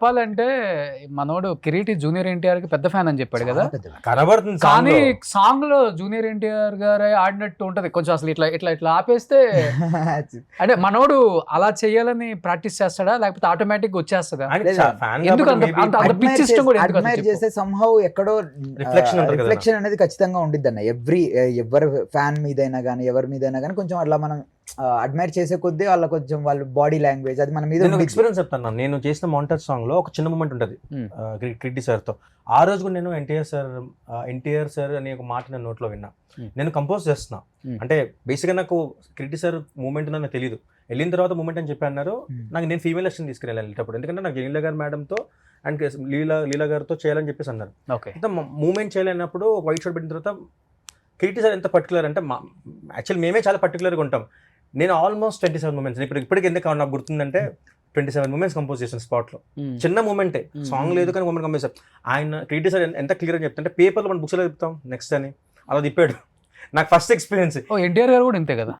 చెప్పాలంటే మనోడు కిరీటి జూనియర్ ఎన్టీఆర్ కి పెద్ద ఫ్యాన్ అని చెప్పాడు కదా, కనబడుతుంది కానీ సాంగ్ లో జూనియర్ ఎన్టీఆర్ గారే ఆడినట్టు ఉంటది కొంచెం. అసలు ఇట్లా ఇట్లా ఇట్లా ఆపేస్తే అంటే మనోడు అలా చేయాలని ప్రాక్టీస్ చేస్తాడా లేకపోతే ఆటోమేటిక్ వచ్చేస్తుందా? ఎందుకు అంత పిచ్చి ఇష్టం కూడా ఎందుకు అడ్మైర్ చేసే సంహౌ ఎక్కడో రిఫ్లెక్షన్ అనేది ఖచ్చితంగా ఉండిద్ది అన్న. ఎవరి ఫ్యాన్ మీదైనా కానీ ఎవరి మీదైనా కానీ కొంచెం అట్లా మనం అడ్మైర్ చేసే కొద్దీ వాళ్ళ కొంచెం వాళ్ళ బాడీ లాంగ్వేజ్ అది మన మీద ఎక్స్పీరియన్స్ చెప్తాను. నేను చేసిన మౌంటేజ్ సాంగ్ లో ఒక చిన్న మూమెంట్ ఉంటుంది కిడ్డి సార్ తో. ఆ రోజు కూడా నేను ఎన్టీఆర్ సార్ అనే ఒక మాట నేను నోట్లో విన్నా. నేను కంపోజ్ చేస్తున్నా అంటే బేసిక్ గా నాకు కిడ్డి సార్ మూమెంట్ నాకు తెలియదు. వెళ్ళిన తర్వాత మూమెంట్ అని చెప్పి అన్నారు. నాకు నేను ఫీమేల్ అసిస్టెంట్ తీసుకెళ్ళి వెళ్ళేటప్పుడు, ఎందుకంటే నాకు లీలా గారి మేడంతో అండ్ లీలా గారితో చేయాలని చెప్పేసి అన్నారు. మూమెంట్ చేయలేనప్పుడు వైట్ షర్ట్ పెట్టిన తర్వాత కిరీటి సార్ ఎంత పర్టికులర్ అంటే యాక్చువల్ మేమే చాలా పర్టికులర్గా ఉంటాం. నేను ఆల్మోస్ట్ 27 మూమెంట్స్ ఇప్పటికి ఎందుకు నాకు గుర్తుందంటే 27 మూమెంట్స్ కంపోజ్ చేసిన స్పాట్ లో. చిన్న మూమెంటే, సాంగ్ లేదు కానీ మూమెంట్ కంపోజ్ చేశారు. ఆయన కిరీటి సార్ ఎంత క్లియర్ గా చెప్తుంటే పేపర్లో మనం బుక్స్ లో చెప్తాం నెక్స్ట్ అని అలా తిప్పాడు. నాకు ఫస్ట్ ఎక్స్పీరియన్స్. ఎన్టీఆర్ గారు కూడా ఇంతే కదా,